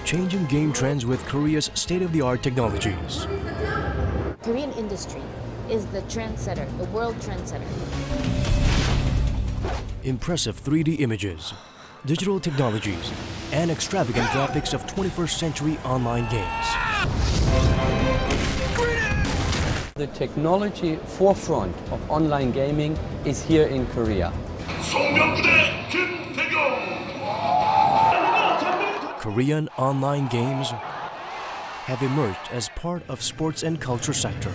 changing game trends with Korea's state-of-the-art technologies. Korean industry is the trendsetter, the world trendsetter. Impressive 3D images, digital technologies, and extravagant graphics of 21st century online games. The technology forefront of online gaming is here in Korea. Korean online games have emerged as part of sports and culture sector.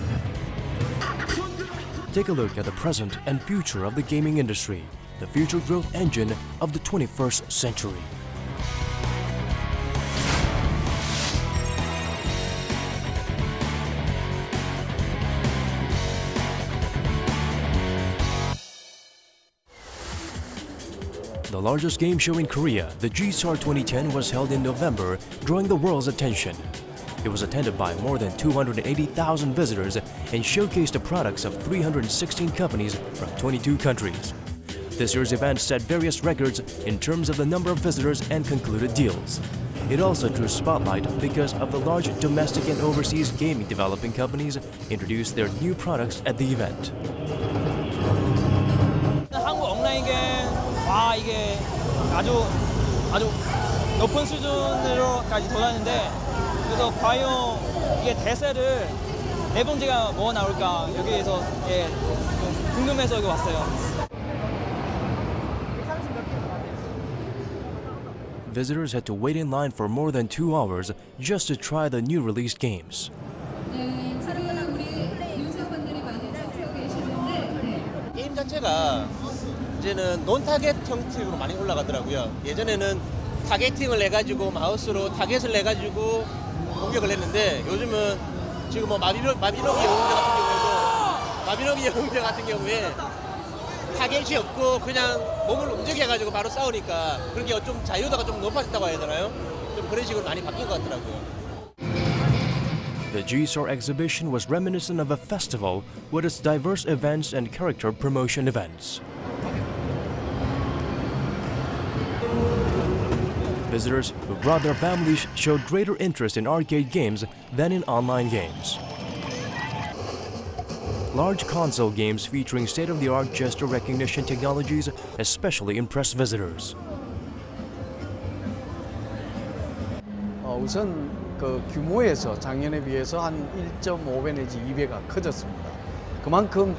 Take a look at the present and future of the gaming industry, the future growth engine of the 21st century. The largest game show in Korea, the G-Star 2010, was held in November, drawing the world's attention. It was attended by more than 280,000 visitors and showcased the products of 316 companies from 22 countries. This year's event set various records in terms of the number of visitors and concluded deals. It also drew spotlight because of the large domestic and overseas gaming developing companies introduced their new products at the event. 한국 온라인 게임 이게 아주 높은 수준으로까지 돌았는데 그래서 과연 이게 대세를 네 번째가 뭐 나올까 여기에서 좀 궁금해서 여기 왔어요. Visitors had to wait in line for more than 2 hours just to try the new released games. 게임 자체가 이제는 논타겟 형식으로 많이 올라가더라고요. 예전에는 타겟팅을 해가지고 마우스로 타겟을 내가지고 공격을 했는데 요즘은 지금 뭐 마비노기 영웅제 같은 경우에 타겟이 없고 그냥 몸을 움직여가지고 바로 싸우니까 그런 게 좀 자유도가 좀 높아졌다고 해야 되나요? 좀 그런 식으로 많이 바뀐 것 같더라고요. The G-Star exhibition was reminiscent of a festival with its diverse events and character promotion events. Visitors who brought their families showed greater interest in arcade games than in online games. Large console games featuring state-of-the-art gesture recognition technologies especially impressed visitors. 우선 그 규모에서 작년에 비해서 한 1.5배 내지 2배가 커졌습니다. 그만큼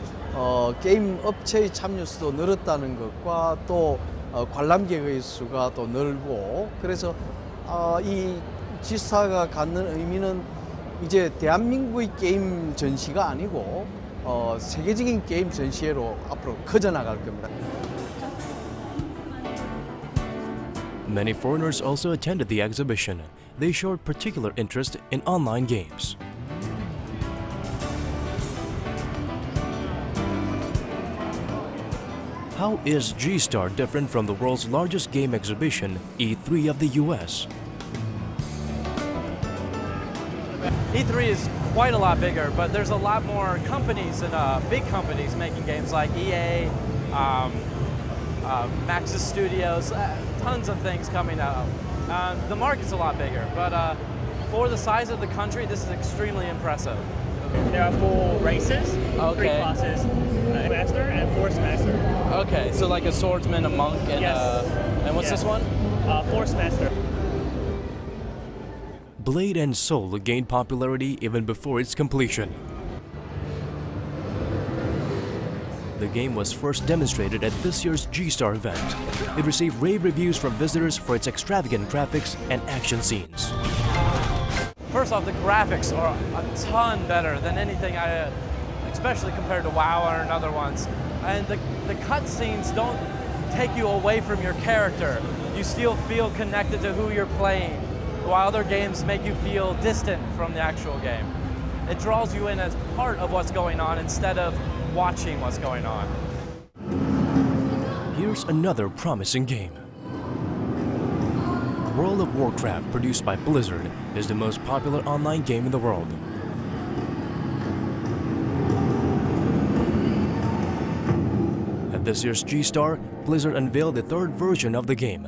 게임 업체의 참여 수도 늘었다는 것과 또 관람객의 수가 또 늘고 그래서 이 G스타가 갖는 의미는 이제 대한민국의 게임 전시가 아니고 세계적인 게임 전시회로 앞으로 커져나갈 겁니다. Many foreigners also attended the exhibition. They showed particular interest in online games. How is G-Star different from the world's largest game exhibition, E3 of the US? E3 is quite a lot bigger, but there's a lot more companies and big companies making games like EA, Maxis Studios, tons of things coming out. The market's a lot bigger, but for the size of the country, this is extremely impressive. There are 4 races, 3 classes, Master and Force Master. Okay, so like a swordsman, a monk, and yes. And what's this one? Force Master. Blade and Soul gained popularity even before its completion. The game was first demonstrated at this year's G-Star event. It received rave reviews from visitors for its extravagant graphics and action scenes. First off, the graphics are a ton better than anything especially compared to WoW or other ones. And the cutscenes don't take you away from your character. You still feel connected to who you're playing, while other games make you feel distant from the actual game. It draws you in as part of what's going on instead of watching what's going on. Here's another promising game. World of Warcraft, produced by Blizzard, is the most popular online game in the world. At this year's G-Star, Blizzard unveiled the 3rd version of the game.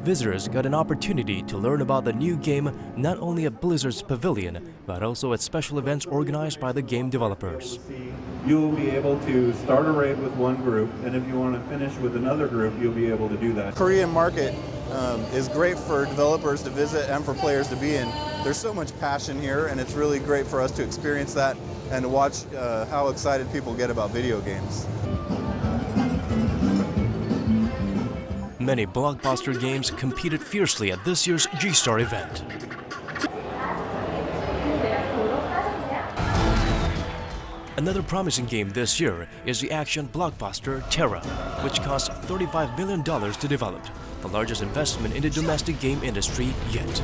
visitors got an opportunity to learn about the new game not only at Blizzard's pavilion, but also at special events organized by the game developers. You'll be able to start a raid with one group, and if you want to finish with another group, you'll be able to do that. Korean market is great for developers to visit and for players to be in. There's so much passion here, and it's really great for us to experience that and to watch how excited people get about video games. Many blockbuster games competed fiercely at this year's G-Star event. Another promising game this year is the action blockbuster Terra, which cost $35 million to develop, the largest investment in the domestic game industry yet.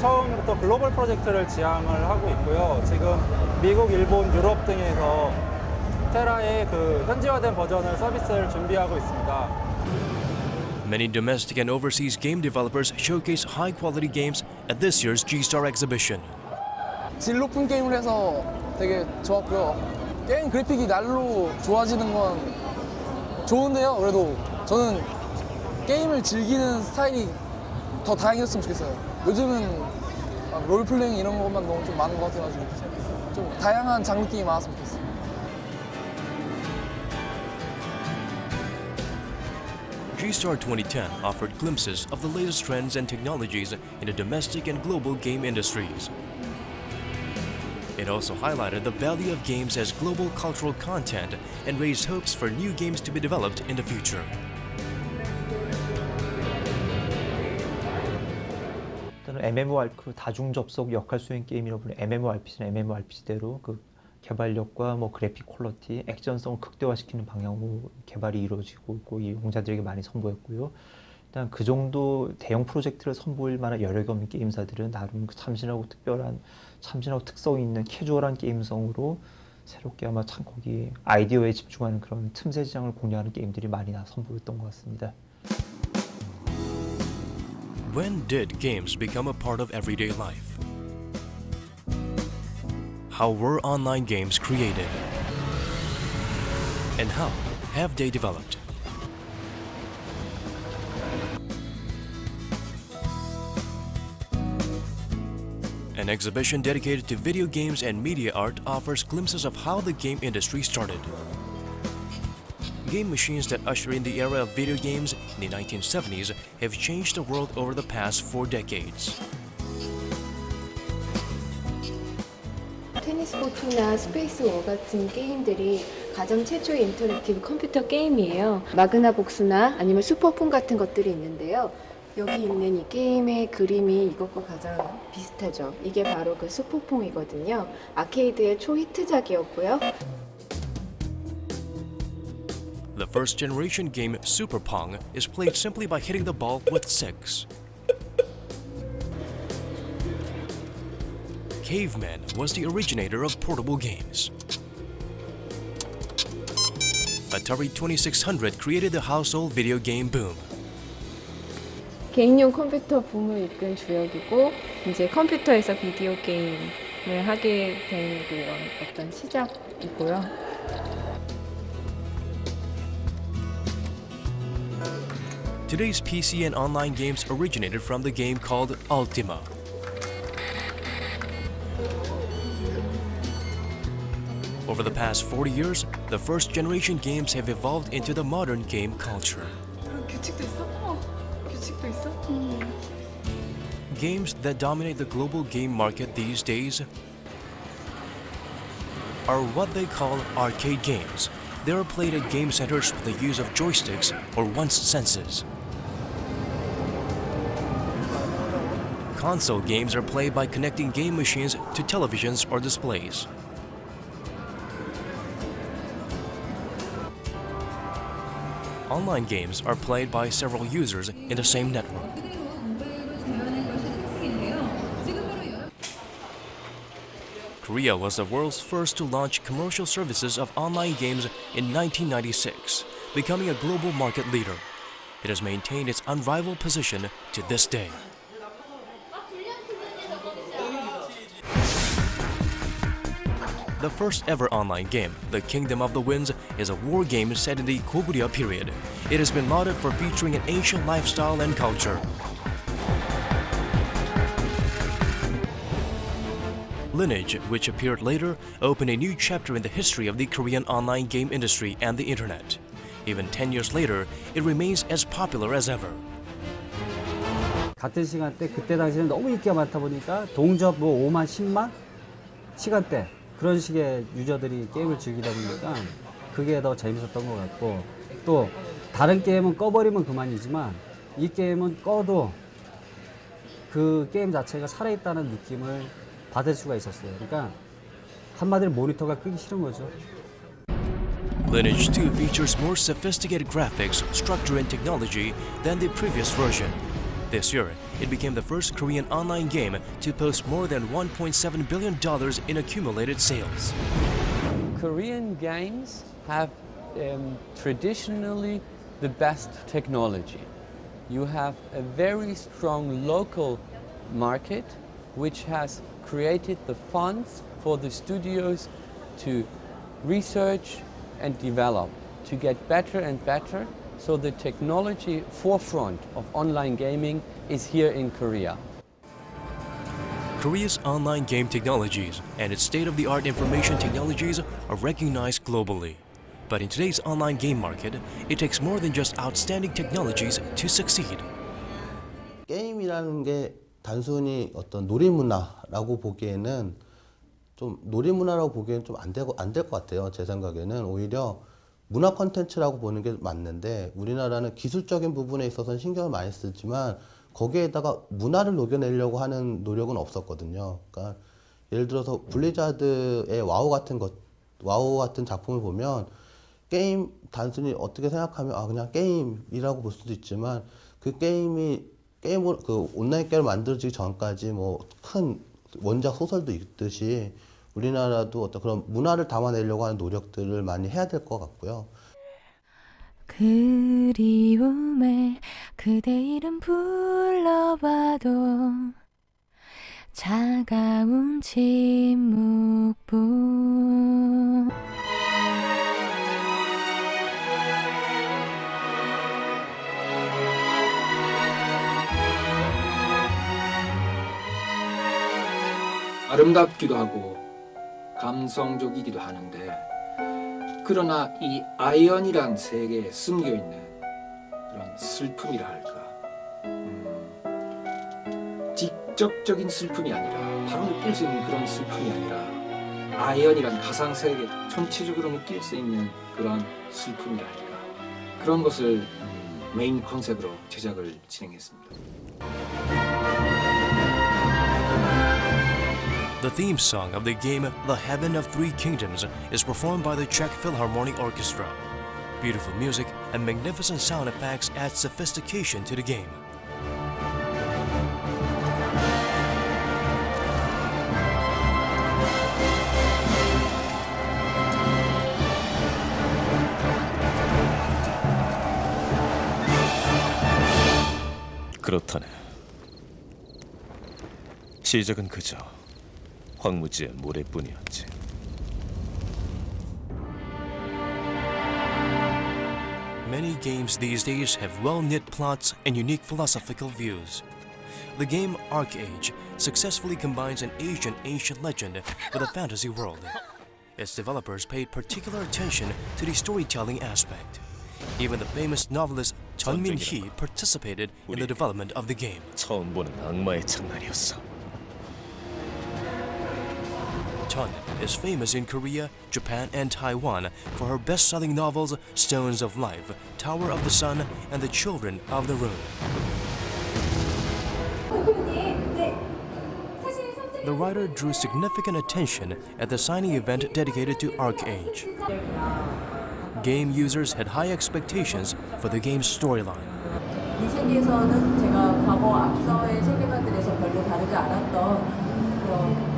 처음부터 글로벌 프로젝트를 지향을 하고 있고요. 지금 미국, 일본, 유럽 등에서 테라의 현지화된 버전을 서비스를 준비하고 있습니다. Many domestic and overseas game developers showcase high-quality games at this year's G-Star exhibition. 질 높은 게임을 해서 되게 좋았고요. 게임 그래픽이 날로 좋아지는 건 좋은데요. 그래도 저는 게임을 즐기는 스타일이 더 다양했으면 좋겠어요. 요즘은 롤플레잉 이런 것만 너무 좀 많은 것 같아가지고 좀 다양한 장르 게임이 많았으면 좋겠어요. G-Star 2010 offered glimpses of the latest trends and technologies in the domestic and global game industries. It also highlighted the value of games as global cultural content and raised hopes for new games to be developed in the future. MMORPG 다중 접속 역할 수행 게임이라고 부르는 MMORPG는 MMORPG대로 개발력과 그래픽 퀄리티, 액션성을 극대화시키는 방향으로 개발이 이루어지고 있고 이용자들에게 많이 선보였고요. 일단 그 정도 대형 프로젝트를 선보일 만한 여력이 없는 게임사들은 나름 참신하고 특별한, 참신하고 특성 있는 캐주얼한 게임성으로 새롭게 아마 거기 아이디어에 집중하는 그런 틈새 시장을 공략하는 게임들이 많이 선보였던 것 같습니다. When did games become a part of everyday life? How were online games created? And how have they developed? An exhibition dedicated to video games and media art offers glimpses of how the game industry started. Game machines that usher in the era of video games in the 1970s have changed the world over the past 4 decades. 테니스 코트나 스페이스 워 같은 게임들이 가장 최초의 인터랙티브 컴퓨터 게임이에요. 마그나 복스나 아니면 슈퍼폰 같은 것들이 있는데요. 여기 있는 이 게임의 그림이 이것과 가장 비슷하죠. 이게 바로 그 슈퍼폰이거든요. 아케이드의 초히트작이었고요. The first generation game Super Pong is played simply by hitting the ball with sticks. Caveman was the originator of portable games. Atari 2600 created the household video game boom. 개인용 컴퓨터 붐을 이끈 주역이고 이제 컴퓨터에서 비디오 게임을 하게 된 그런 어떤 시작이고요. Today's PC and online games originated from the game called Ultima. Over the past 40 years, the first generation games have evolved into the modern game culture. 규칙도 있어? 규칙도 있어? Games that dominate the global game market these days are what they call arcade games. They are played at game centers with the use of joysticks or one's senses. Console games are played by connecting game machines to televisions or displays. Online games are played by several users in the same network. Korea was the world's first to launch commercial services of online games in 1996, becoming a global market leader. It has maintained its unrivaled position to this day. The first ever online game, The Kingdom of the Winds, is a war game set in the Goguryeo period. It has been lauded for featuring an ancient lifestyle and culture. Lineage, which appeared later, opened a new chapter in the history of the Korean online game industry and the internet. Even 10 years later, it remains as popular as ever. 같은 시간대 그때 당시에는 너무 인기가 많다 보니까 동접 뭐 5만, 10만 시간대 그런 식의 유저들이 게임을 즐기다 보니까 그게 더 재밌었던 것 같고 또 다른 게임은 꺼버리면 그만이지만 이 게임은 꺼도 그 게임 자체가 살아있다는 느낌을 받을 수가 있었어요. 그러니까 한마디로 모니터가 끄기 싫은 거죠. Lineage 2 features more sophisticated graphics, structure, and technology than the previous version. This year, it became the first Korean online game to post more than $1.7 billion in accumulated sales. Korean games have traditionally the best technology. You have a very strong local market which has created the funds for the studios to research and develop, to get better and better, so the technology forefront of online gaming is here in Korea. Korea's online game technologies and its state-of-the-art information technologies are recognized globally. But in today's online game market, it takes more than just outstanding technologies to succeed. 게임이라는 게 단순히 어떤 놀이문화라고 보기에는 좀 놀이문화라고 보기에는 좀 안 될 것 같아요. 제 생각에는 오히려 문화 콘텐츠라고 보는 게 맞는데 우리나라는 기술적인 부분에 있어서는 신경을 많이 쓰지만 거기에다가 문화를 녹여내려고 하는 노력은 없었거든요. 그러니까 예를 들어서 블리자드의 와우 같은 작품을 보면 게임 단순히 어떻게 생각하면 아 그냥 게임이라고 볼 수도 있지만 그 게임을 그 온라인 게임을 만들어지기 전까지 뭐 큰 원작 소설도 있듯이 우리나라도 어떤 그런 문화를 담아내려고 하는 노력들을 많이 해야 될 것 같고요. 그리움에 그대 이름 불러봐도 차가운 침묵뿐 아름답기도 하고 감성적이기도 하는데 그러나 이 아이언이란 세계에 숨겨있는 그런 슬픔이라 할까 직접적인 슬픔이 아니라 바로 느낄 수 있는 그런 슬픔이 아니라 아이언이란 가상세계 전체적으로 느낄 수 있는 그런 슬픔이라 할까 그런 것을 메인 컨셉으로 제작을 진행했습니다. The theme song of the game The Heaven of Three Kingdoms is performed by the Czech Philharmonic Orchestra. Beautiful music and magnificent sound effects add sophistication to the game. 그렇다네. 시작은 그저 황무지의 모래뿐이었지. Many games these days have well-knit plots and unique philosophical views. The game ArcheAge successfully combines an ancient legend with a fantasy world. Its developers paid particular attention to the storytelling aspect. Even the famous novelist Chun Min-hee participated in the development of the game. 처음 보는 악마의 장난이었어. Chun is famous in Korea, Japan, and Taiwan for her best-selling novels Stones of Life, Tower of the Sun, and The Children of the Rune. The writer drew significant attention at the signing event dedicated to ArcheAge. Game users had high expectations for the game's storyline. 이 세계에서는 제가 과거 앞서의 세계관들에서 별로 다르지 않았던 그런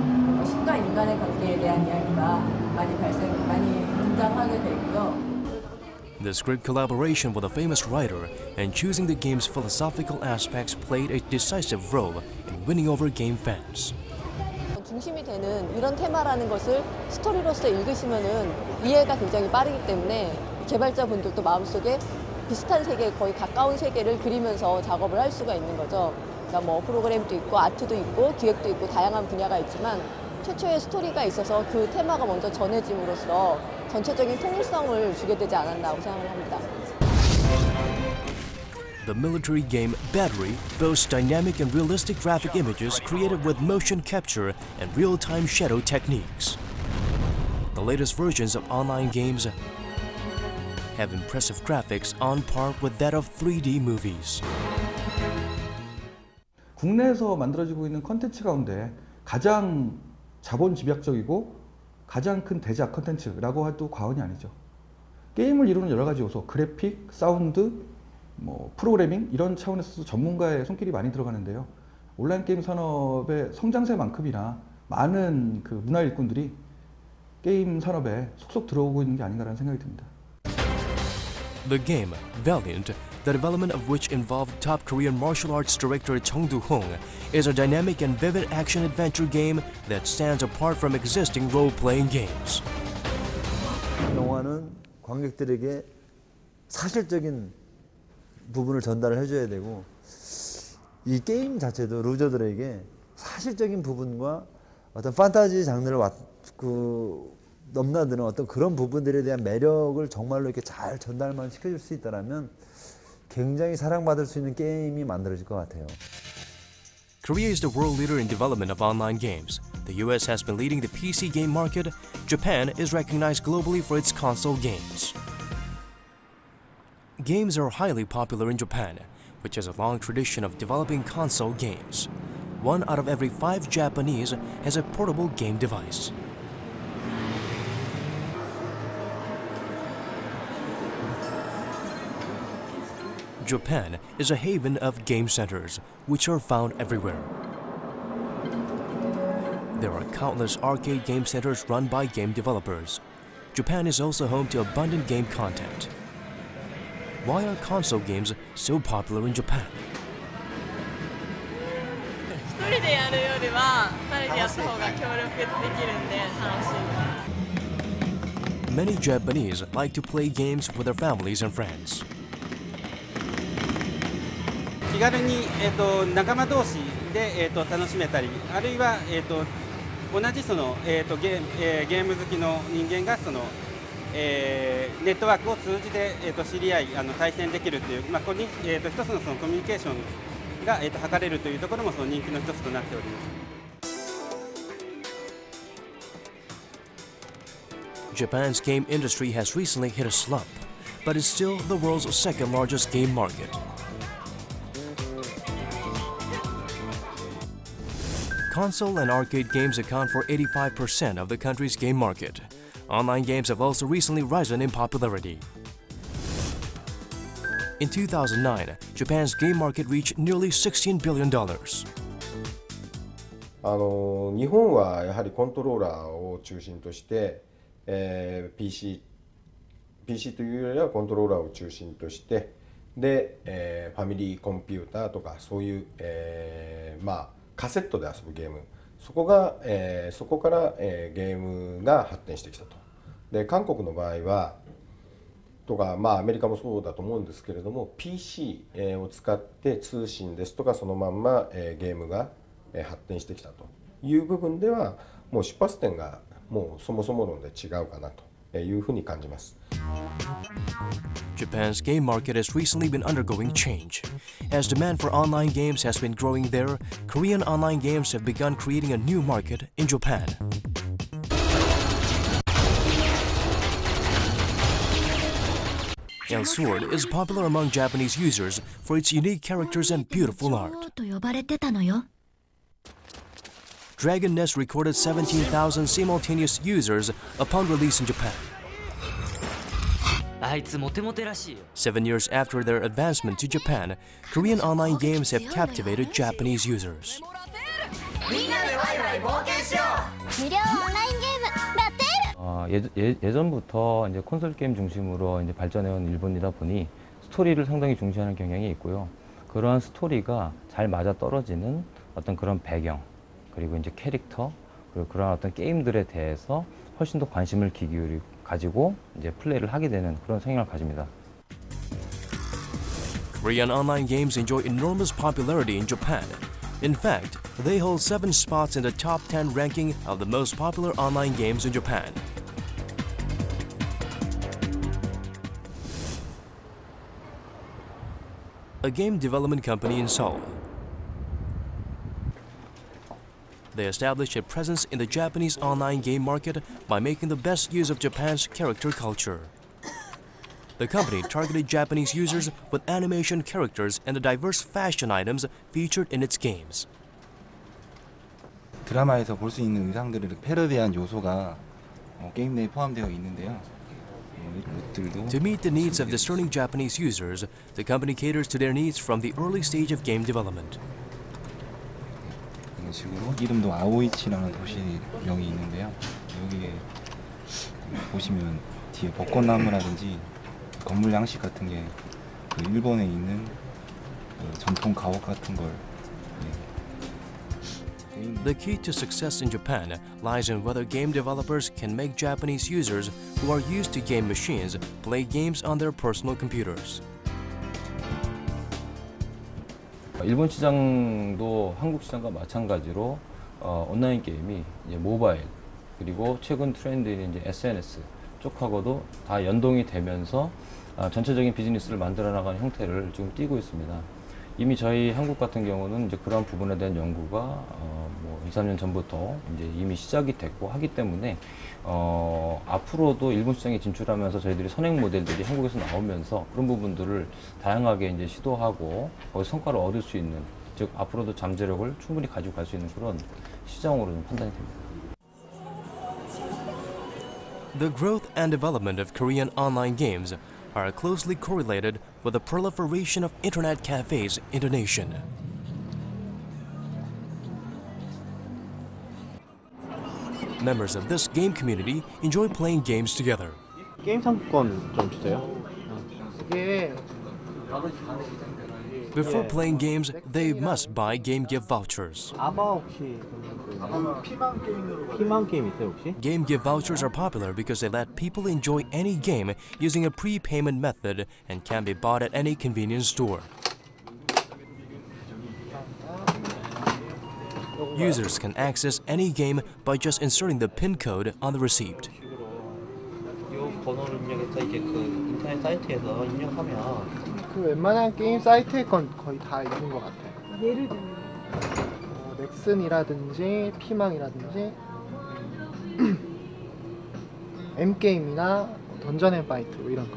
신과 인간의 관계에 대한 이야기가 많이 등장하게 되고요. This great collaboration with a famous writer and choosing the game's philosophical aspects played a decisive role in winning over game fans. 중심이 되는 이런 테마라는 것을 스토리로서 읽으시면은 이해가 굉장히 빠르기 때문에 개발자분들도 마음속에 비슷한 세계, 거의 가까운 세계를 그리면서 작업을 할 수가 있는 거죠. 그러니까 뭐 프로그램도 있고 아트도 있고 기획도 있고 다양한 분야가 있지만 최초의 스토리가 있어서 그 테마가 먼저 전해짐으로써 전체적인 통일성을 주게 되지 않았나 생각을 합니다. The military game Battery boasts dynamic and realistic graphic images created with motion capture and real-time shadow techniques. The latest versions of online games have impressive graphics on par with that of 3D movies. 국내에서 만들어지고 있는 컨텐츠 가운데 가장 자본 집약적이고 가장 큰 대작 컨텐츠라고 해도 과언이 아니죠. 게임을 이루는 여러 가지 요소, 그래픽, 사운드, 프로그래밍 이런 차원에서도 전문가의 손길이 많이 들어가는데요. 온라인 게임 산업의 성장세만큼이나 많은 그 문화 일꾼들이 게임 산업에 속속 들어오고 있는 게 아닌가라는 생각이 듭니다. The game, Valiant, the development of which involved top Korean martial arts director Chung Do-hong, is a dynamic and vivid action-adventure game that stands apart from existing role-playing games. 영화는 관객들에게 사실적인 부분을 전달을 해줘야 되고 이 게임 자체도 루저들에게 사실적인 부분과 어떤 판타지 장르를 넘나드는 어떤 그런 부분들에 대한 매력을 정말로 이렇게 잘 전달만 시켜줄 수 있다면 굉장히 사랑받을 수 있는 게임이 만들어질 것 같아요. Korea is the world leader in development of online games. The US has been leading the PC game market. Japan is recognized globally for its console games. Games are highly popular in Japan, which has a long tradition of developing console games. 1 out of every 5 Japanese has a portable game device. Japan is a haven of game centers, which are found everywhere. There are countless arcade game centers run by game developers. Japan is also home to abundant game content. Why are console games so popular in Japan? 一人でやるよりは2人でやった方が協力できるんで楽しい。Many Japanese like to play games with their families and friends. 気軽に、仲間同士で、楽しめたり、あるいは、同じその、ゲーム好きの人間がその、ネットワークを通じて、知り合い対戦できるという、一つのそのコミュニケーションが、図れるというところもその人気の一つとなっております。 Japan's game industry has recently hit a slump, but is still the world's second largest game market. Console and arcade games account for 85% of the country's game market. Online games have also recently risen in popularity. In 2009, Japan's game market reached nearly $16 billion. 日本はやはりコントローラーを中心として、PC というよりはコントローラーを中心としてで、ファミリーコンピューターとかそういう、カセットで遊ぶゲームそこから、ゲームが発展してきたと。で韓国の場合はとか、アメリカもそうだと思うんですけれども PC を使って通信ですとかそのまんまゲームが発展してきたという部分ではもう出発点がもうそもそも論で違うかなというふうに感じます。Japan's game market has recently been undergoing change. As demand for online games has been growing there, Korean online games have begun creating a new market in Japan. Sword is popular among Japanese users for its unique characters and beautiful art. Dragon Nest recorded 17,000 simultaneous users upon release in Japan. あいつモテモテらしいよ。 7 years after their advancement to Japan, Korean online games have captivated Japanese users. みんなでワイワイ冒険しよう。無料オンラインゲームラテール。 예전부터 이제 콘솔 게임 중심으로 이제 발전해온 일본이다 보니 스토리를 상당히 중시하는 경향이 있고요. 그러한 스토리가 잘 맞아 떨어지는 어떤 그런 배경 그리고 이제 캐릭터 그리고 그런 어떤 게임들에 대해서 훨씬 더 관심을 가지고 이제 플레이를 하게 되는 그런 성향을 가집니다. Korean online games enjoy enormous popularity in Japan. In fact, they hold 7 spots in the top 10 ranking of the most popular online games in Japan. A game development company in Seoul. They established a presence in the Japanese online game market by making the best use of Japan's character culture. The company targeted Japanese users with animation characters and the diverse fashion items featured in its games. 드라마에서 볼 수 있는 의상들을 패러디한 요소가 게임 내에 포함되어 있는데요. To meet the needs of discerning Japanese users, the company caters to their needs from the early stage of game development. 이런 식으로 이름도 아오이치라는 도시명이 있는데요. 여기에 보시면 뒤에 벚꽃나무라든지 건물 양식 같은 게 일본에 있는 전통 가옥 같은 걸. The key to success in Japan lies in whether game developers can make Japanese users who are used to game machines play games on their personal computers. 일본 시장도 한국 시장과 마찬가지로 온라인 게임이 이제 모바일 그리고 최근 트렌드인 이제 SNS 쪽하고도 다 연동이 되면서 전체적인 비즈니스를 만들어 나가는 형태를 지금 띠고 있습니다. 이미 저희 한국 같은 경우는 이제 그런 부분에 대한 연구가 뭐 2, 3년 전부터 이제 이미 시작이 됐고 하기 때문에 앞으로도 일본 시장에 진출하면서 저희들이 선행 모델들이 한국에서 나오면서 그런 부분들을 다양하게 이제 시도하고 거기서 성과를 얻을 수 있는, 즉 앞으로도 잠재력을 충분히 가지고 갈 수 있는 그런 시장으로 좀 판단이 됩니다. The growth and development of Korean online games are closely correlated with the proliferation of internet cafes in the nation. Members of this game community enjoy playing games together. 게임 상품권 좀 주세요. 이게 Before playing games, they must buy game gift vouchers. 아바 혹시 피망 게임 있어요 혹시? Game gift vouchers are popular because they let people enjoy any game using a prepayment method and can be bought at any convenience store. Users can access any game by just inserting the PIN code on the receipt. 이 번호를 입력해서 이제 그 인터넷 사이트에서 입력하면 그 웬만한 게임 사이트에 건 거의 다 있는 것 같아요. 예를 들면 넥슨이라든지 피망이라든지 M게임이나 던전 앤 파이트 뭐 이런 거.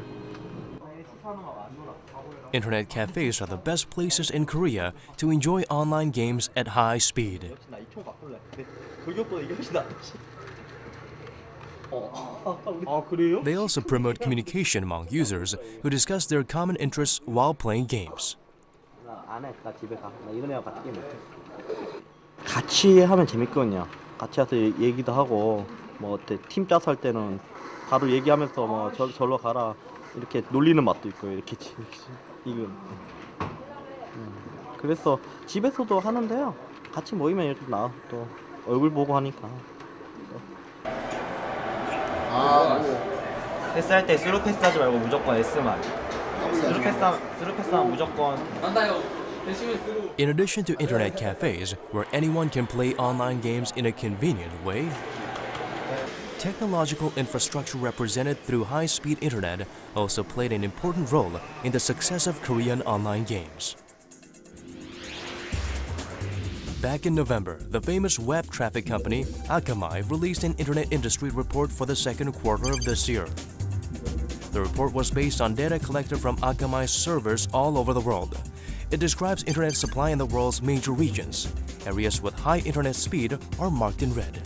Internet cafes are the best places in Korea to enjoy online games at high speed. They also promote communication among users who discuss their common interests while playing games. 같이 하면 재밌거든요. 같이 와서 얘기도 하고 뭐 어때 팀 짜서 할 때는 바로 얘기하면서 뭐 절로 가라 이렇게 놀리는 맛도 있고 이렇게 이거 그래서 집에서도 하는데요. 같이 모이면 이렇게 나 또 얼굴 보고 하니까. 패스할 때 스루 패스 하지 말고 무조건 S만. 스루 패스하면 무조건. In addition to internet cafes, where anyone can play online games in a convenient way, technological infrastructure represented through high-speed internet also played an important role in the success of Korean online games. Back in November, the famous web traffic company Akamai released an internet industry report for the second quarter of this year. The report was based on data collected from Akamai's servers all over the world. It describes internet supply in the world's major regions. Areas with high internet speed are marked in red.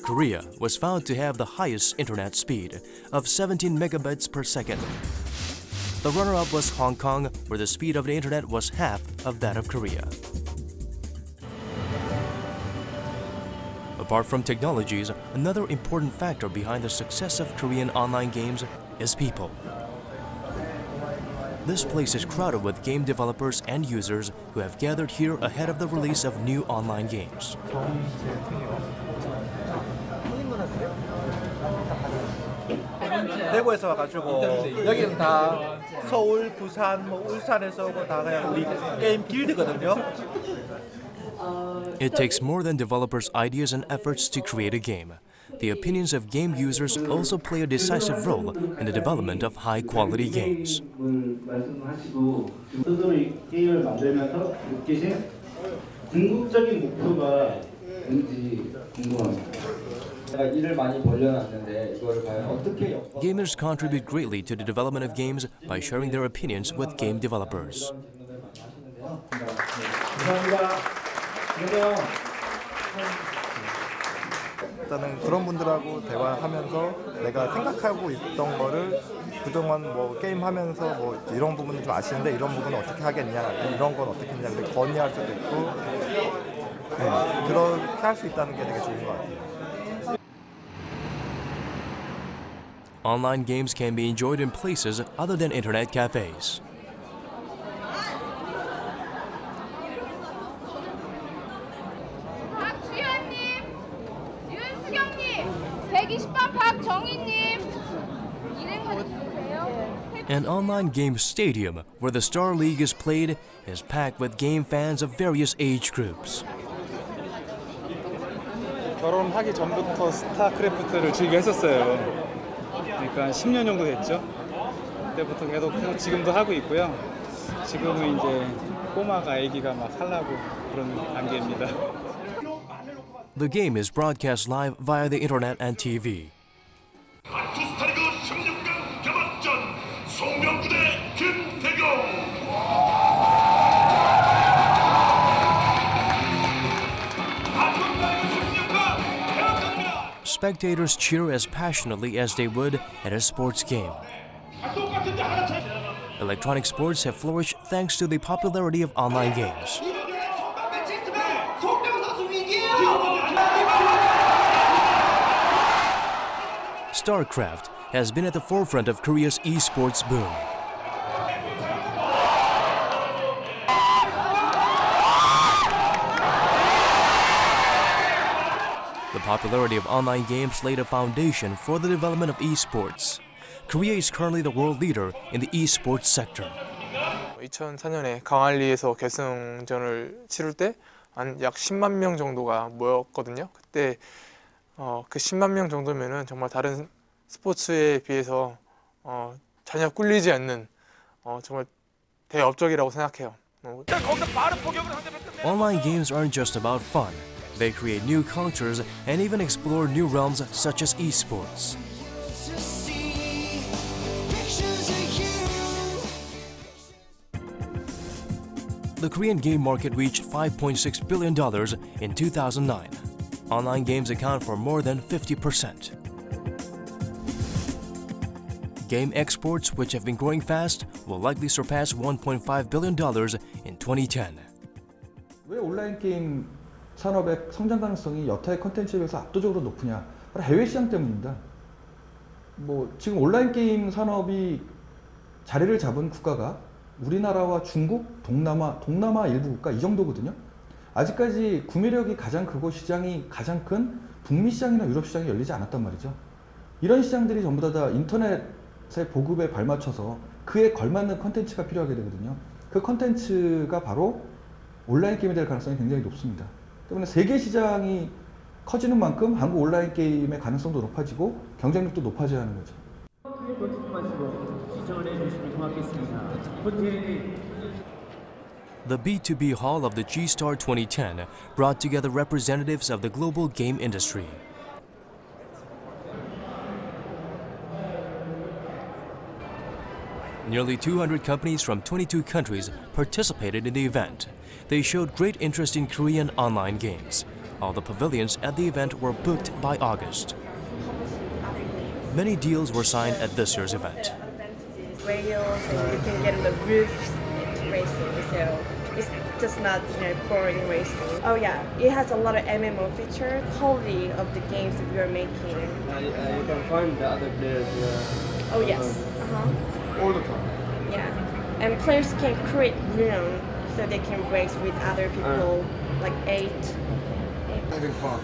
Korea was found to have the highest internet speed of 17 megabits per second. The runner-up was Hong Kong, where the speed of the internet was half of that of Korea. Apart from technologies, another important factor behind the success of Korean online games is people. This place is crowded with game developers and users who have gathered here ahead of the release of new online games. 대구에서 와가지고 여기는 다 서울, 부산, 울산에서 오고 다 그냥 우리 게임 길드거든요. It takes more than developers' ideas and efforts to create a game. The opinions of game users also play a decisive role in the development of high-quality games. 말씀하시고 스스로 이 게임을 만들면서 느끼신 궁극적인 목표가 뭔지 궁금합니다. 제가 일을 많이 벌려놨는데 이걸 과연 어떻게 Gamers contribute greatly to the development of games by sharing their opinions with game developers. 감사합니다. 일단은 그런 분들하고 대화하면서 내가 생각하고 있던 거를 그동안 뭐 게임하면서 뭐 이런 부분은 좀 아쉬운데 이런 부분은 어떻게 하겠냐, 이런 건 어떻게 했냐 근데 건의할 수도 있고 그렇게 할 수 있다는 게 되게 좋은 것 같아요. Online games can be enjoyed in places other than internet cafes. 박주현님, 윤수경님, 120번 박정희님, 일행만 있으세요? An online game stadium where the Star League is played is packed with game fans of various age groups. 결혼하기 전부터 스타크래프트를 즐겨 했었어요. 그러니까 10년 정도 됐죠. 그때부터 계속 지금도 하고 있고요. 지금은 이제 꼬마가 아기가 막 하려고 그런 단계입니다. The game is broadcast live via the internet and TV. 스타리그 16강 개막전 송병구 대 김태경. Spectators cheer as passionately as they would at a sports game. Electronic sports have flourished thanks to the popularity of online games. StarCraft has been at the forefront of Korea's esports boom. The popularity of online games laid a foundation for the development of esports. Korea is currently the world leader in the esports sector. 2004년에 강할리에서 결승전을 치를 때 한 약 10만 명 정도가 모였거든요. 그때 그 10만 명 정도면은 정말 다른 스포츠에 비해서 전혀 꿀리지 않는 정말 대업적이라고 생각해요. Online games aren't just about fun. They create new cultures and even explore new realms such as esports. The Korean game market reached $5.6 billion in 2009. Online games account for more than 50%. Game exports, which have been growing fast, will likely surpass $1.5 billion in 2010. 왜 온라인 게임 산업의 성장 가능성이 여타의 콘텐츠에 비해서 압도적으로 높으냐? 바로 해외 시장 때문입니다. 뭐 지금 온라인 게임 산업이 자리를 잡은 국가가 우리나라와 중국, 동남아 일부 국가 이 정도거든요. 아직까지 구매력이 가장 크고 시장이 가장 큰 북미 시장이나 유럽 시장이 열리지 않았단 말이죠. 이런 시장들이 전부 다 인터넷의 보급에 발맞춰서 그에 걸맞는 컨텐츠가 필요하게 되거든요. 그 컨텐츠가 바로 온라인 게임이 될 가능성이 굉장히 높습니다. 때문에 세계 시장이 커지는 만큼 한국 온라인 게임의 가능성도 높아지고 경쟁력도 높아져야 하는 거죠. The B2B hall of the G-Star 2010 brought together representatives of the global game industry. Nearly 200 companies from 22 countries participated in the event. They showed great interest in Korean online games. All the pavilions at the event were booked by August. Many deals were signed at this year's event. Rails and you can get on the roofs into racing, so it's just not boring racing. Oh yeah, it has a lot of MMO feature, quality of the games that we are making. You can find the other players. Oh yes, all the time. Yeah. and players can create room so they can race with other people, like eight. Having fun.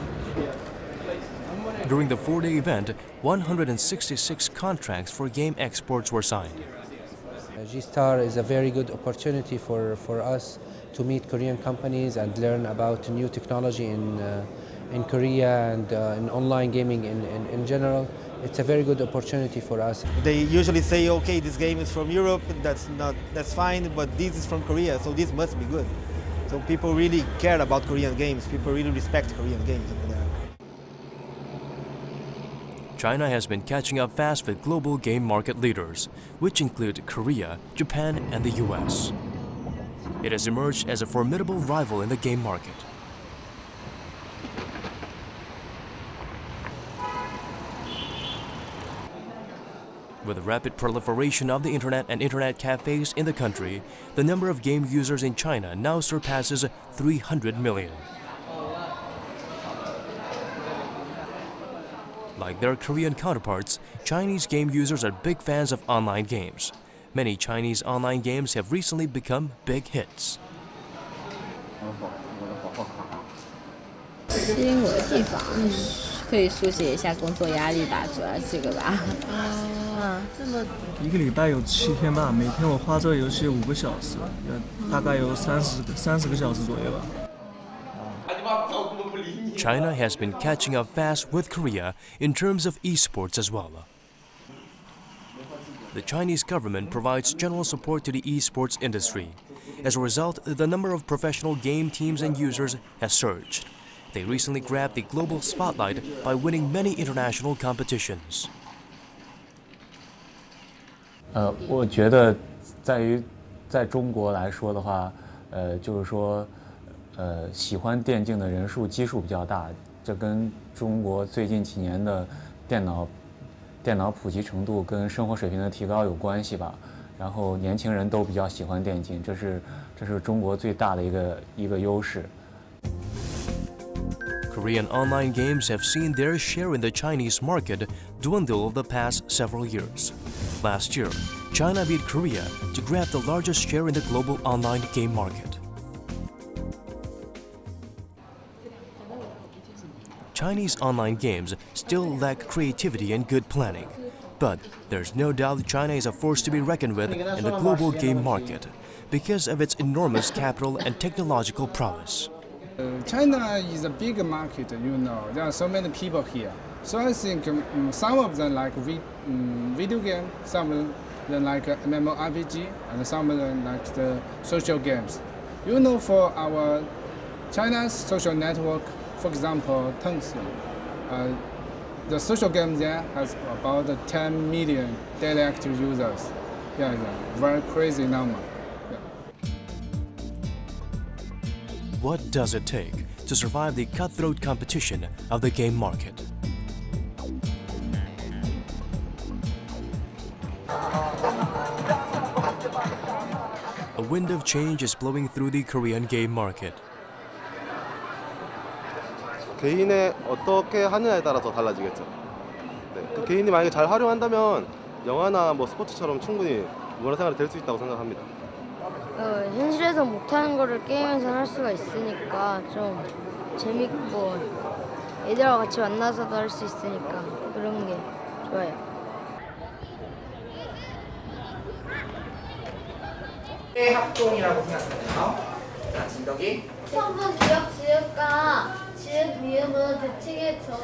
During the 4-day event, 166 contracts for game exports were signed. G-Star is a very good opportunity for us to meet Korean companies and learn about new technology in Korea and in online gaming in general. It's a very good opportunity for us. They usually say, okay, this game is from Europe, that's fine, but this is from Korea, so this must be good. So people really care about Korean games. People really respect Korean games over there. China has been catching up fast with global game market leaders, which include Korea, Japan, and the US. It has emerged as a formidable rival in the game market. With the rapid proliferation of the internet and internet cafes in the country, the number of game users in China now surpasses 300 million. Like their Korean counterparts, Chinese game users are big fans of online games. Many Chinese online games have recently become big hits. 吸引我的地方，可以疏解一下工作压力吧，主要这个吧。这么一个礼拜有7天吧，每天我花这个游戏5个小时，大概有30个小时左右吧。 China has been catching up fast with Korea in terms of esports as well. The Chinese government provides general support to the esports industry. As a result, the number of professional game teams and users has surged. They recently grabbed the global spotlight by winning many international competitions. 我觉得在中国来说的话，就是说。 喜欢电竞的人数基数比较大，这跟中国最近几年的电脑普及程度跟生活水平的提高有关系吧。然后年轻人都比较喜欢电竞，这是中国最大的一个优势。Korean online games have seen their share in the Chinese market dwindle over the past several years. Last year, China beat Korea to grab the largest share in the global online game market. Chinese online games still lack creativity and good planning, but there's no doubt China is a force to be reckoned with in the global game market because of its enormous capital and technological prowess. China is a big market, you know. There are so many people here. So I think some of them like video game, some of them like MMORPG, and some of them like the social games. You know, for our China's social network, for example, Tencent, the social game there has about 10 million daily active users. Yeah, very crazy number. Yeah. What does it take to survive the cutthroat competition of the game market? A wind of change is blowing through the Korean game market. 개인의 어떻게 하느냐에 따라서 달라지겠죠. 네, 그 개인이 만약에 잘 활용한다면 영화나 뭐 스포츠처럼 충분히 문화생활이 될 수 있다고 생각합니다. 현실에서 못하는 거를 게임에서 할 수가 있으니까 좀 재밌고 애들하고 같이 만나서도 할 수 있으니까 그런 게 좋아요. 합동이라고 생각하나요? 자, 진덕이. 성분, 주역, 지읒과 지읒, 미음은 대칭의 정이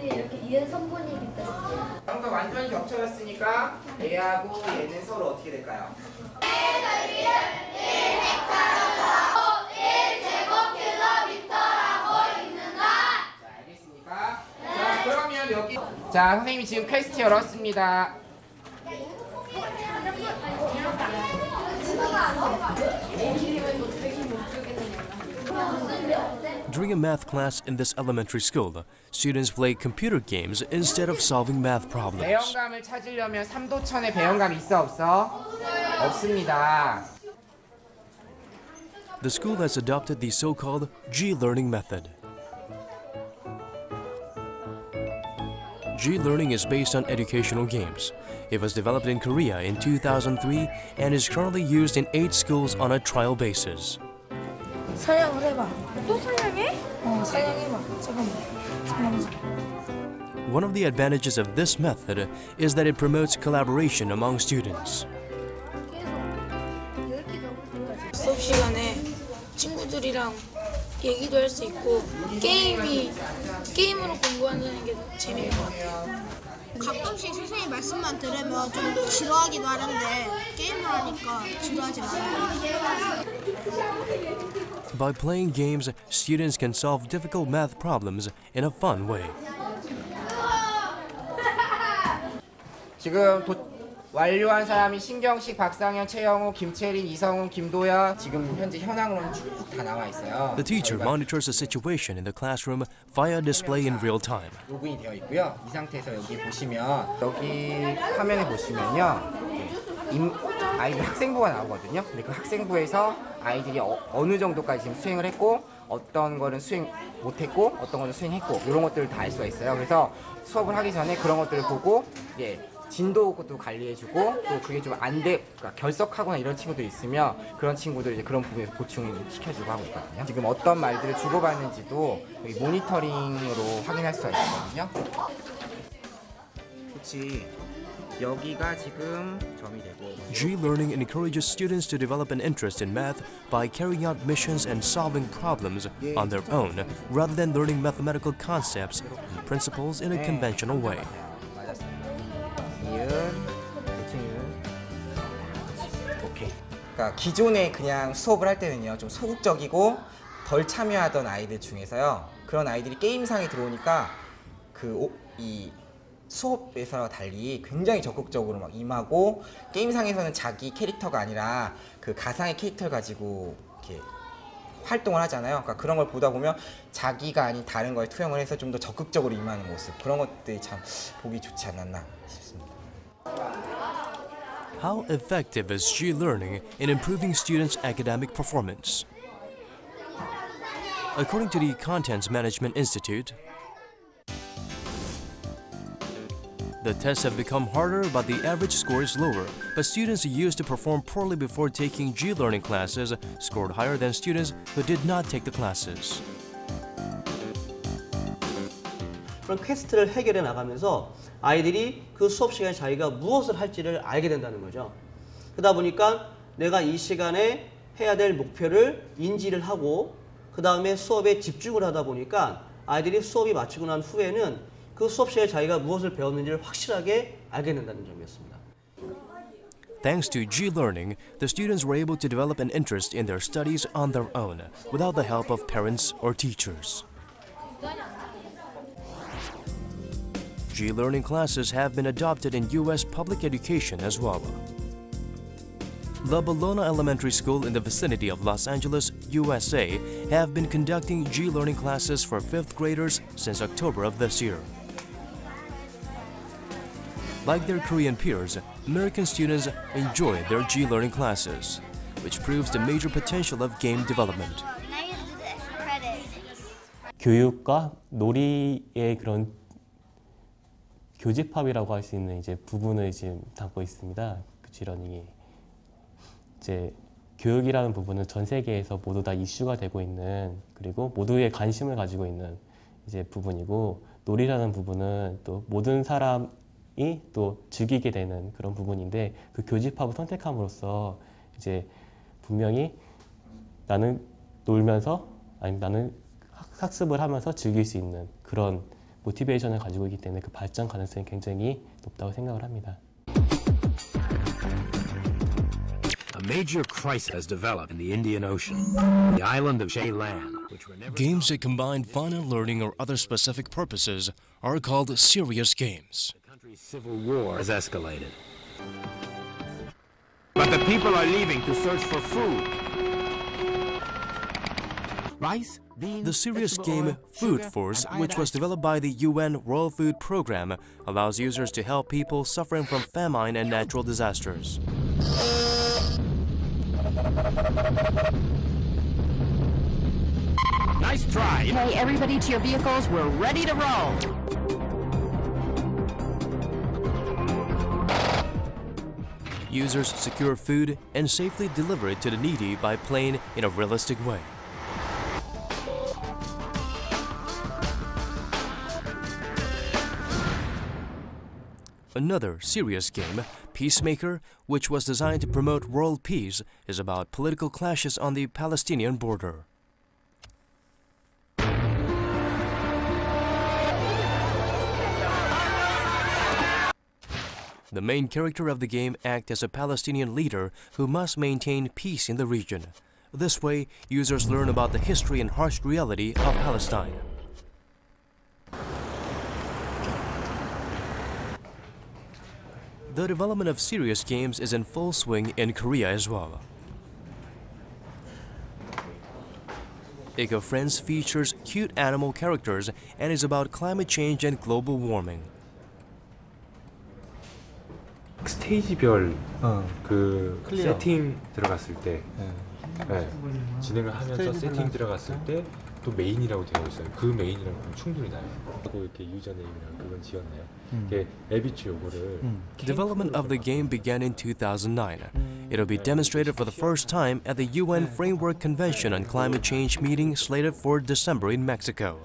이렇게 이은 성분이기 때문에. 방금 완전히 겹쳐졌으니까 얘하고 얘는 서로 어떻게 될까요? 1제곱킬로미터라고 읽는다. 자, 알겠습니까? 자, 그러면 여기 자, 선생님이 지금 퀘스트 열었습니다. During a math class in this elementary school, students play computer games instead of solving math problems. 배영감을 찾으려면 3도천에 배영감 있어 없어? 없습니다. The school has adopted the so-called G-learning method. G-Learning is based on educational games. It was developed in Korea in 2003 and is currently used in 8 schools on a trial basis. 사냥을 해봐. 또 사냥해? 사냥해봐. 잠깐만. One of the advantages of this method is that it promotes collaboration among students. 수업 시간에 친구들이랑 얘기도 할 수 있고 게임으로 공부한다는 게 재미있는 것 같아요. 가끔씩 선생님 말씀만 들으면 좀 지루하기도 하는데 게임을 하니까 지루하지 않아요. By playing games, students can solve difficult math problems in a fun way. 지금 완료한 사람이 신경식, 박상현, 최영우, 김채린, 이성훈, 김도현 지금 현재 현황으로는 쭉 다 나와 있어요. The teacher monitors the situation in the classroom via display in real time. 로그인이 되어 있고요. 이 상태에서 여기 보시면 여기 화면에 보시면요. 아이들 학생부가 나오거든요. 근데 그 학생부에서 아이들이 어느 정도까지 지금 수행을 했고 어떤 거는 수행 못했고 어떤 거는 수행했고 이런 것들을 다 알 수가 있어요. 그래서 수업을 하기 전에 그런 것들을 보고 진도도 관리해주고 또 그게 좀 그러니까 결석하거나 이런 친구들이 있으면 그런 친구들 이제 그런 부분에서 보충을 시켜주고 하고 있거든요. 지금 어떤 말들을 주고받는지도 여기 모니터링으로 확인할 수가 있거든요. 그렇지. 여기가 지금 점이 되고. G-Learning encourages students to develop an interest in math by carrying out missions and solving problems on their own rather than learning mathematical concepts and principles in a conventional way. 오케이. 그러니까 기존에 그냥 수업을 할 때는요 좀 소극적이고 덜 참여하던 아이들 중에서요 그런 아이들이 게임상에 들어오니까 이 수업에서와 달리 굉장히 적극적으로 막 임하고 게임상에서는 자기 캐릭터가 아니라 그 가상의 캐릭터를 가지고 이렇게 활동을 하잖아요. 그러니까 그런 걸 보다 보면 자기가 아닌 다른 거에 투영을 해서 좀 더 적극적으로 임하는 모습 그런 것들이 참 보기 좋지 않았나 싶습니다. How effective is G-Learning in improving students' academic performance? According to the Contents Management Institute, the tests have become harder, but the average score is lower. But students who used to perform poorly before taking G-Learning classes scored higher than students who did not take the classes. 그런 퀘스트를 해결해 나가면서 아이들이 그 수업 시간에 자기가 무엇을 할지를 알게 된다는 거죠. 그러다 보니까 내가 이 시간에 해야 될 목표를 인지를 하고 그 다음에 수업에 집중을 하다 보니까 아이들이 수업이 마치고 난 후에는 그 수업 시간에 자기가 무엇을 배웠는지를 확실하게 알게 된다는 점이었습니다. Thanks to G-Learning, the students were able to develop an interest in their studies on their own, without the help of parents or teachers. G-Learning classes have been adopted in U.S. public education as well. The Bologna Elementary School in the vicinity of Los Angeles, USA, have been conducting G-Learning classes for 5th graders since October of this year. Like their Korean peers, American students enjoy their G-Learning classes, which proves the major potential of game development. 교육과 놀이의 그런 교집합이라고 할 수 있는 이제 부분을 지금 담고 있습니다. 그 G-Learning이 이제 교육이라는 부분은 전 세계에서 모두 다 이슈가 되고 있는 그리고 모두의 관심을 가지고 있는 이제 부분이고 놀이라는 부분은 또 모든 사람이 또 즐기게 되는 그런 부분인데 그 교집합을 선택함으로써 이제 분명히 나는 놀면서 아니면 나는 학습을 하면서 즐길 수 있는 그런 모티베이션을 가지고 있기 때문에 그 발전 가능성이 굉장히 높다고 생각을 합니다. A major crisis has developed in the Indian Ocean, the island of Ceylan. Games that combine fun and learning or other specific purposes are called serious games. The country's civil war has escalated. But the people are leaving to search for food. Rice? The serious game Food Force, which was developed by the UN World Food Programme, allows users to help people suffering from famine and natural disasters. Nice try! Okay, everybody to your vehicles. We're ready to roll. Users secure food and safely deliver it to the needy by playing in a realistic way. Another serious game, Peacemaker, which was designed to promote world peace, is about political clashes on the Palestinian border. The main character of the game acts as a Palestinian leader who must maintain peace in the region. This way, users learn about the history and harsh reality of Palestine. The development of serious games is in full swing in Korea as well. Eco-Friends features cute animal characters and is about climate change and global warming. 스테이지별 그 세팅 들어갔을 때 진행을 하면서 세팅 들어갔을 때 또 메인이라고 되어 있어요. 그 메인이랑 충분히 나요. 하고 이렇게 유저네임이랑 그건 지었네요. 이게 에비츠 요거를 Development of the game began in 2009. It'll be demonstrated for the first time at the UN Framework Convention on Climate Change meeting slated for December in Mexico.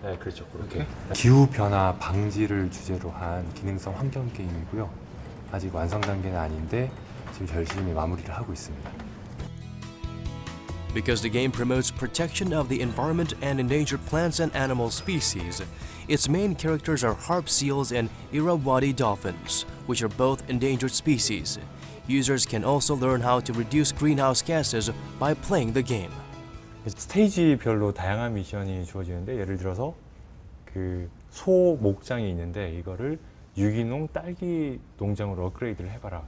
네, 그렇죠. 그렇게 기후 변화 방지를 주제로 한 기능성 환경 게임이고요. 아직 완성 단계는 아닌데 지금 열심히 마무리를 하고 있습니다. Because the game promotes protection of the environment and endangered plants and animal species, its main characters are harp seals and Irrawaddy dolphins, which are both endangered species. Users can also learn how to reduce greenhouse gases by playing the game. 스테이지별로 다양한 미션이 주어지는데 예를 들어서 그 소 목장이 있는데 이거를 유기농 딸기 농장으로 업그레이드를 해봐라,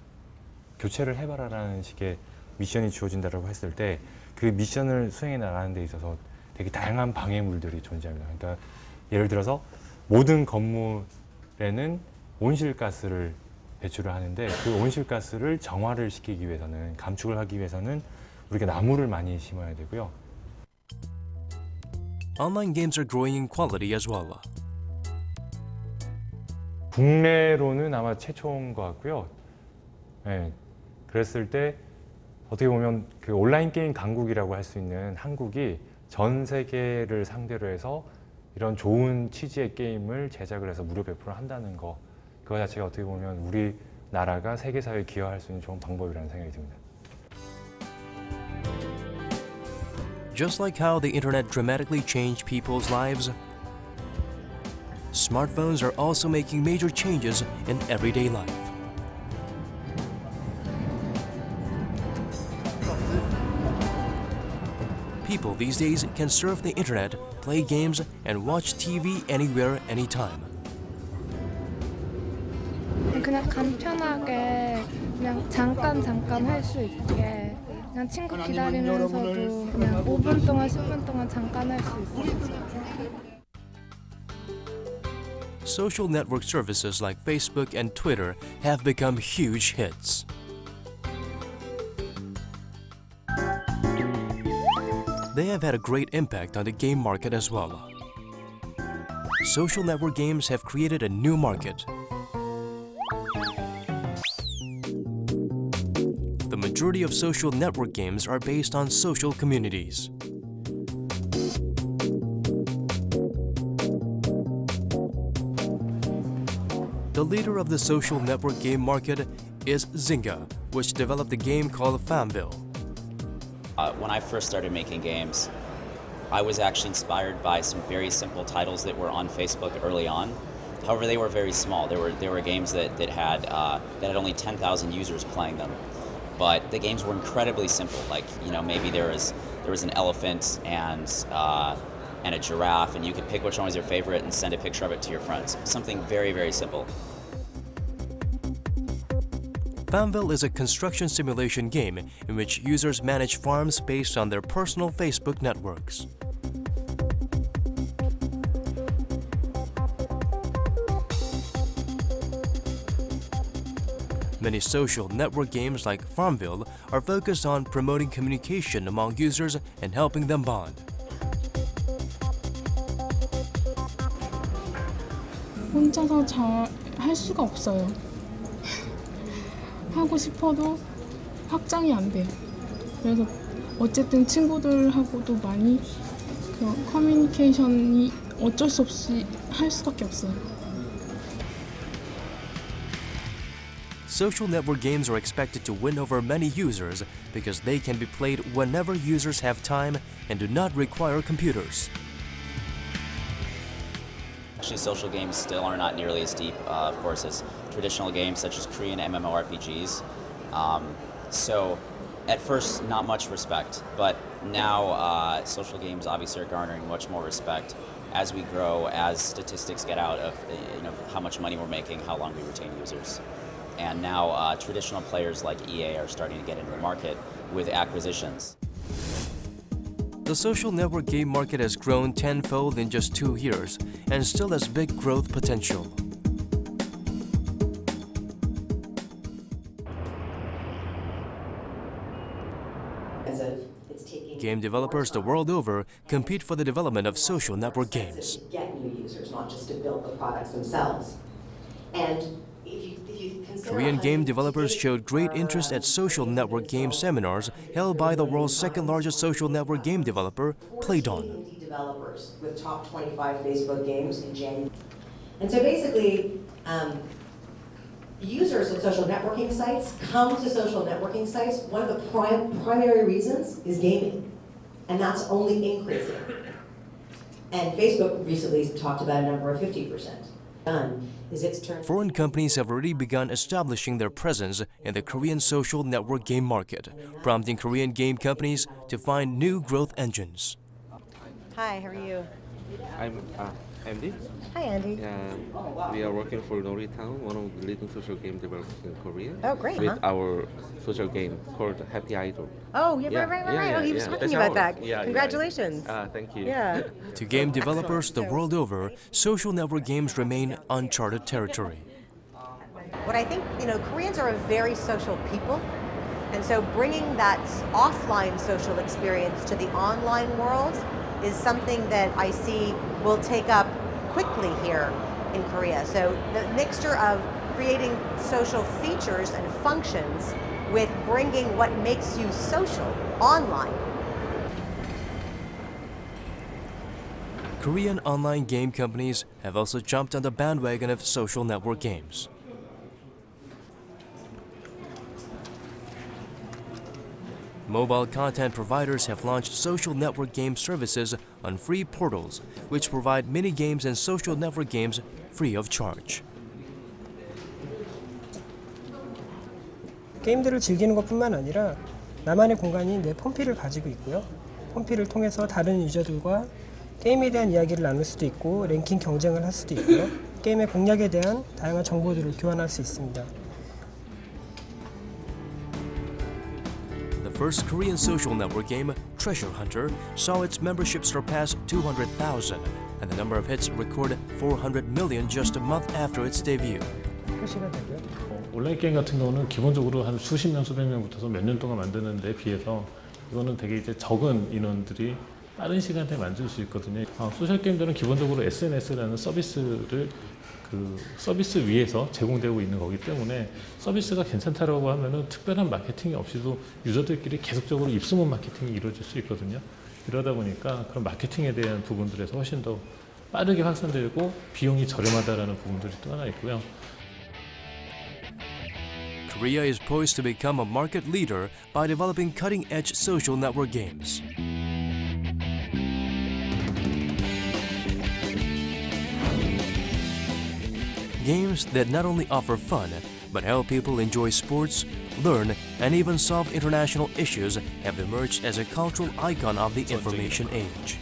교체를 해봐라라는 식의 미션이 주어진다고 했을 때 그 미션을 수행해 나가는 데 있어서 되게 다양한 방해물들이 존재합니다. 그러니까 예를 들어서 모든 건물에는 온실가스를 배출을 하는데 그 온실가스를 정화를 시키기 위해서는, 감축을 하기 위해서는 우리가 나무를 많이 심어야 되고요. Online games are growing in quality as well. 국내로는 아마 최초인 것 같고요. 네, 그랬을 때 어떻게 보면 그 온라인 게임 강국이라고 할 수 있는 한국이 전 세계를 상대로 해서 이런 좋은 취지의 게임을 제작을 해서 무료 배포를 한다는 거, 그거 자체가 어떻게 보면 우리나라가 세계사회에 기여할 수 있는 좋은 방법이라는 생각이 듭니다. Just like how the internet dramatically changed people's lives, smartphones are also making major changes in everyday life. People these days can surf the internet, play games, and watch TV anywhere, anytime. 그냥 간편하게 그냥 잠깐 할 수 있게 그냥 친구 기다리면서도 그냥 5분 동안 10분 동안 잠깐 할 수 있어요. Social network services like Facebook and Twitter have become huge hits. They have had a great impact on the game market as well. Social network games have created a new market. The majority of social network games are based on social communities. The leader of the social network game market is Zynga, which developed a game called Farmville. When I first started making games, I was actually inspired by some very simple titles that were on Facebook early on. However, they were very small. There were games that had only 10,000 users playing them, but the games were incredibly simple. Like, you know, maybe there was an elephant and a giraffe, and you could pick which one was your favorite and send a picture of it to your friends. Something very, very simple. Farmville is a construction simulation game in which users manage farms based on their personal Facebook networks. Many social network games like Farmville are focused on promoting communication among users and helping them bond. 혼자서 잘 할 수가 없어요. 하고 싶어도 확장이 안 돼요. 그래서 어쨌든 친구들하고도 많이 그 커뮤니케이션이 어쩔 수 없이 할 수밖에 없어요. Social network games are expected to win over many users because they can be played whenever users have time and do not require computers. Actually, social games still are not nearly as deep, of course, as traditional games such as Korean MMORPGs. So, at first, not much respect, but now social games obviously are garnering much more respect as we grow, as statistics get out of how much money we're making, how long we retain users. And now traditional players like EA are starting to get into the market with acquisitions. The social network game market has grown tenfold in just 2 years and still has big growth potential. Game developers the world over compete for the development of social network games. To get new users, not just to build the products themselves. And if you consider Korean game developers showed great interest at social network game seminars held by the world's second-largest social network game developer, Playdon. indie developers with top 25 Facebook games in January. And so basically, users of social networking sites come to social networking sites. One of the primary reasons is gaming, and that's only increasing. And Facebook recently talked about a number of 50%. Foreign companies have already begun establishing their presence in the Korean social network game market, prompting Korean game companies to find new growth engines. Hi, how are you? I'm Andy. Hi, Andy. We are working for Noritown, one of the leading social game developers in Korea. Oh, great, With huh? our social game called Happy Idol. Oh, yeah, right. Oh, he was talking about that. Congratulations. Thank you. Yeah. To game developers the world over, social network games remain uncharted territory. What I think, Koreans are a very social people. And so bringing that offline social experience to the online world is something that I see will take up quickly here in Korea. So the mixture of creating social features and functions with bringing what makes you social online. Korean online game companies have also jumped on the bandwagon of social network games. Mobile content providers have launched social network game services on free portals, which provide mini-games and social network games free of charge. 게임들을 즐기는 것뿐만 아니라 나만의 공간이 내 폰피를 가지고 있고요. 폰피를 통해서 다른 유저들과 게임에 대한 이야기를 나눌 수도 있고 랭킹 경쟁을 할 수도 있고요. 게임의 공략에 대한 다양한 정보들을 교환할 수 있습니다. The first Korean social network game, Treasure Hunter, saw its membership surpass 200,000, and the number of hits record 400 million just a month after its debut. 온라인 게임 같은 경우는 기본적으로 한 수십 명, 수백 명 붙어서 몇 년 동안 만드는 데 비해서 이거는 되게 이제 적은 인원들이 빠른 시간대에 만들 수 있거든요. 소셜 게임들은 기본적으로 SNS라는 서비스를 그 서비스 위에서 제공되고 있는 거기 때문에 서비스가 괜찮다라고 하면은 특별한 마케팅이 없이도 유저들끼리 계속적으로 입소문 마케팅이 이루어질 수 있거든요. 이러다 보니까 그런 마케팅에 대한 부분들에서 훨씬 더 빠르게 확산되고 비용이 저렴하다라는 부분들이 또 하나 있고요. Korea is poised to become a market leader by developing cutting-edge social network games. Games that not only offer fun, but help people enjoy sports, learn, and even solve international issues have emerged as a cultural icon of the information age.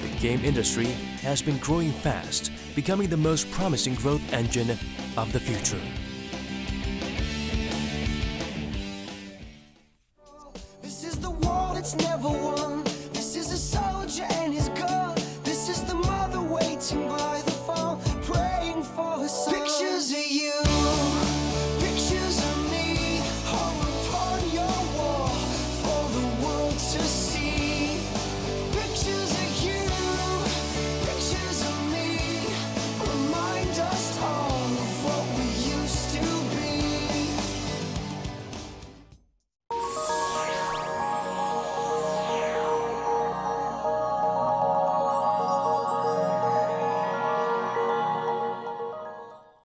The game industry has been growing fast, becoming the most promising growth engine of the future. This is the wall that's never won.